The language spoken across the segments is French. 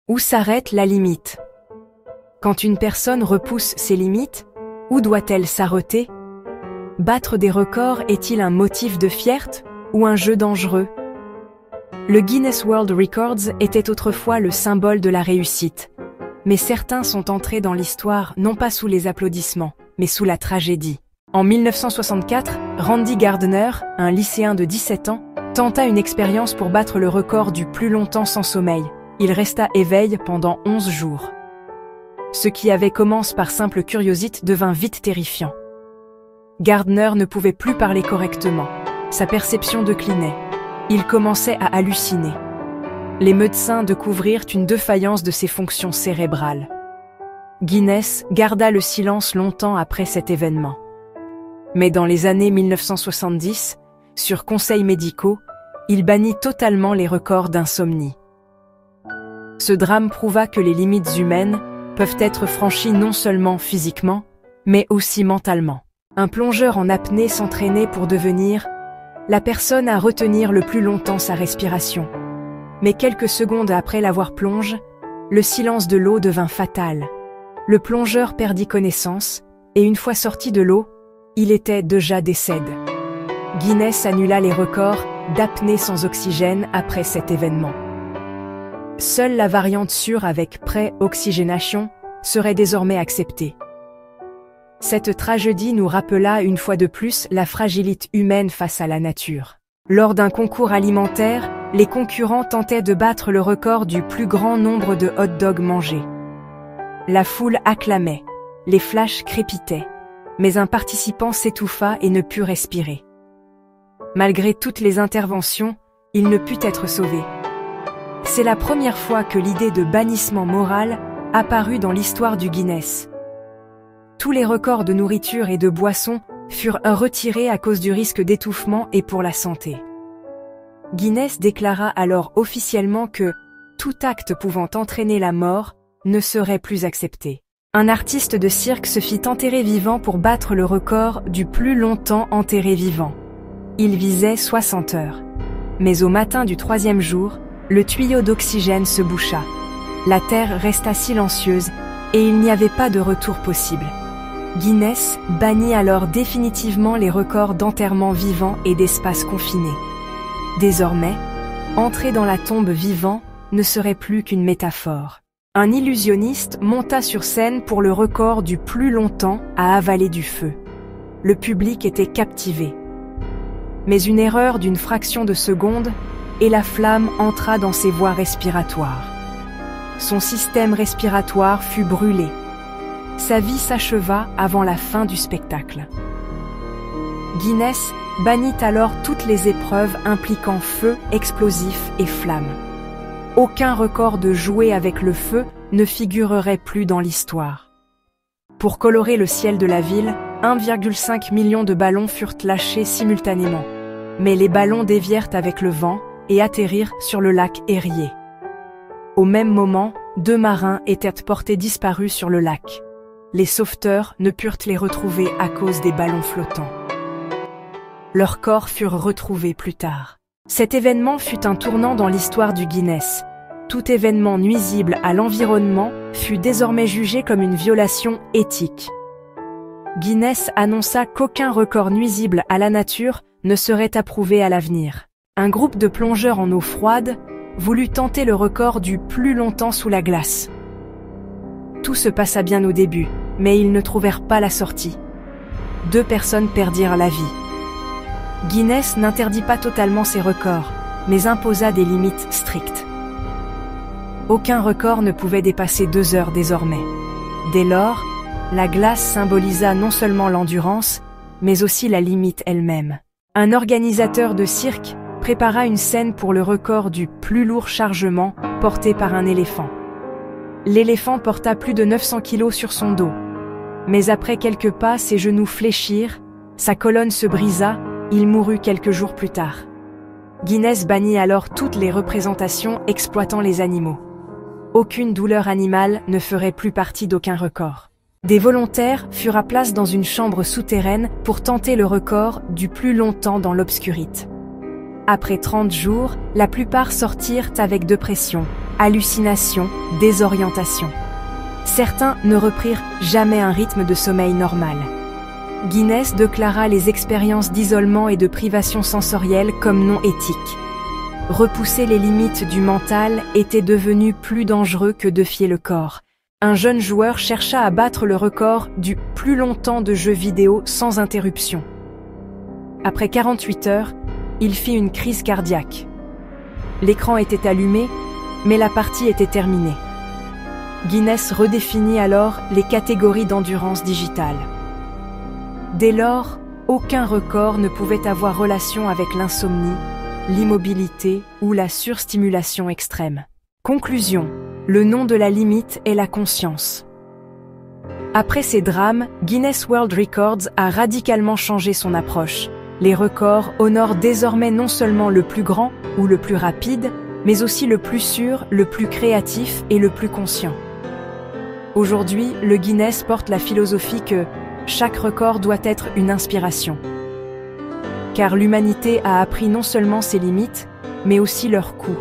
Où s'arrête la limite? Quand une personne repousse ses limites, où doit-elle s'arrêter? Battre des records est-il un motif de fierté ou un jeu dangereux? Le Guinness World Records était autrefois le symbole de la réussite, mais certains sont entrés dans l'histoire non pas sous les applaudissements, mais sous la tragédie. En 1964, Randy Gardner, un lycéen de 17 ans, tenta une expérience pour battre le record du plus longtemps sans sommeil. Il resta éveillé pendant 11 jours. Ce qui avait commencé par simple curiosité devint vite terrifiant. Gardner ne pouvait plus parler correctement. Sa perception déclinait. Il commençait à halluciner. Les médecins découvrirent une défaillance de ses fonctions cérébrales. Guinness garda le silence longtemps après cet événement. Mais dans les années 1970, sur conseils médicaux, il bannit totalement les records d'insomnie. Ce drame prouva que les limites humaines peuvent être franchies non seulement physiquement, mais aussi mentalement. Un plongeur en apnée s'entraînait pour devenir la personne à retenir le plus longtemps sa respiration. Mais quelques secondes après l'avoir plongé, le silence de l'eau devint fatal. Le plongeur perdit connaissance, et une fois sorti de l'eau, il était déjà décédé. Guinness annula les records d'apnée sans oxygène après cet événement. Seule la variante sûre avec pré-oxygénation serait désormais acceptée. Cette tragédie nous rappela une fois de plus la fragilité humaine face à la nature. Lors d'un concours alimentaire, les concurrents tentaient de battre le record du plus grand nombre de hot-dogs mangés. La foule acclamait, les flashs crépitaient, mais un participant s'étouffa et ne put respirer. Malgré toutes les interventions, il ne put être sauvé. C'est la première fois que l'idée de bannissement moral apparut dans l'histoire du Guinness. Tous les records de nourriture et de boissons furent retirés à cause du risque d'étouffement et pour la santé. Guinness déclara alors officiellement que tout acte pouvant entraîner la mort ne serait plus accepté. Un artiste de cirque se fit enterrer vivant pour battre le record du plus longtemps enterré vivant. Il visait 60 heures. Mais au matin du 3e jour, le tuyau d'oxygène se boucha. La terre resta silencieuse et il n'y avait pas de retour possible. Guinness bannit alors définitivement les records d'enterrement vivant et d'espace confiné. Désormais, entrer dans la tombe vivant ne serait plus qu'une métaphore. Un illusionniste monta sur scène pour le record du plus longtemps à avaler du feu. Le public était captivé. Mais une erreur d'une fraction de seconde et la flamme entra dans ses voies respiratoires. Son système respiratoire fut brûlé. Sa vie s'acheva avant la fin du spectacle. Guinness bannit alors toutes les épreuves impliquant feu, explosifs et flammes. Aucun record de jouer avec le feu ne figurerait plus dans l'histoire. Pour colorer le ciel de la ville, 1,5 million de ballons furent lâchés simultanément. Mais les ballons dévièrent avec le vent et atterrirent sur le lac Erie. Au même moment, 2 marins étaient portés disparus sur le lac. Les sauveteurs ne purent les retrouver à cause des ballons flottants. Leurs corps furent retrouvés plus tard. Cet événement fut un tournant dans l'histoire du Guinness. Tout événement nuisible à l'environnement fut désormais jugé comme une violation éthique. Guinness annonça qu'aucun record nuisible à la nature ne serait approuvé à l'avenir. Un groupe de plongeurs en eau froide voulut tenter le record du plus longtemps sous la glace. Tout se passa bien au début, mais ils ne trouvèrent pas la sortie. 2 personnes perdirent la vie. Guinness n'interdit pas totalement ces records, mais imposa des limites strictes. Aucun record ne pouvait dépasser 2 heures désormais. Dès lors, la glace symbolisa non seulement l'endurance, mais aussi la limite elle-même. Un organisateur de cirque prépara une scène pour le record du plus lourd chargement porté par un éléphant. L'éléphant porta plus de 900 kilos sur son dos. Mais après quelques pas, ses genoux fléchirent, sa colonne se brisa, il mourut quelques jours plus tard. Guinness bannit alors toutes les représentations exploitant les animaux. Aucune douleur animale ne ferait plus partie d'aucun record. Des volontaires furent à place dans une chambre souterraine pour tenter le record du plus longtemps dans l'obscurité. Après 30 jours, la plupart sortirent avec dépression, hallucinations, désorientation. Certains ne reprirent jamais un rythme de sommeil normal. Guinness déclara les expériences d'isolement et de privation sensorielle comme non éthiques. Repousser les limites du mental était devenu plus dangereux que défier le corps. Un jeune joueur chercha à battre le record du plus longtemps de jeux vidéo sans interruption. Après 48 heures, il fit une crise cardiaque. L'écran était allumé, mais la partie était terminée. Guinness redéfinit alors les catégories d'endurance digitale. Dès lors, aucun record ne pouvait avoir relation avec l'insomnie, l'immobilité ou la surstimulation extrême. Conclusion. Le nom de la limite est la conscience. Après ces drames, Guinness World Records a radicalement changé son approche. Les records honorent désormais non seulement le plus grand ou le plus rapide, mais aussi le plus sûr, le plus créatif et le plus conscient. Aujourd'hui, le Guinness porte la philosophie que chaque record doit être une inspiration. Car l'humanité a appris non seulement ses limites, mais aussi leurs coûts.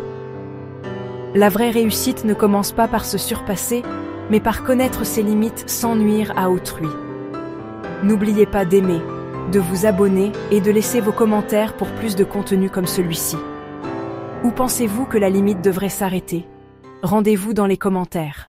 La vraie réussite ne commence pas par se surpasser, mais par connaître ses limites sans nuire à autrui. N'oubliez pas d'aimer, de vous abonner et de laisser vos commentaires pour plus de contenu comme celui-ci. Où pensez-vous que la limite devrait s'arrêter? Rendez-vous dans les commentaires.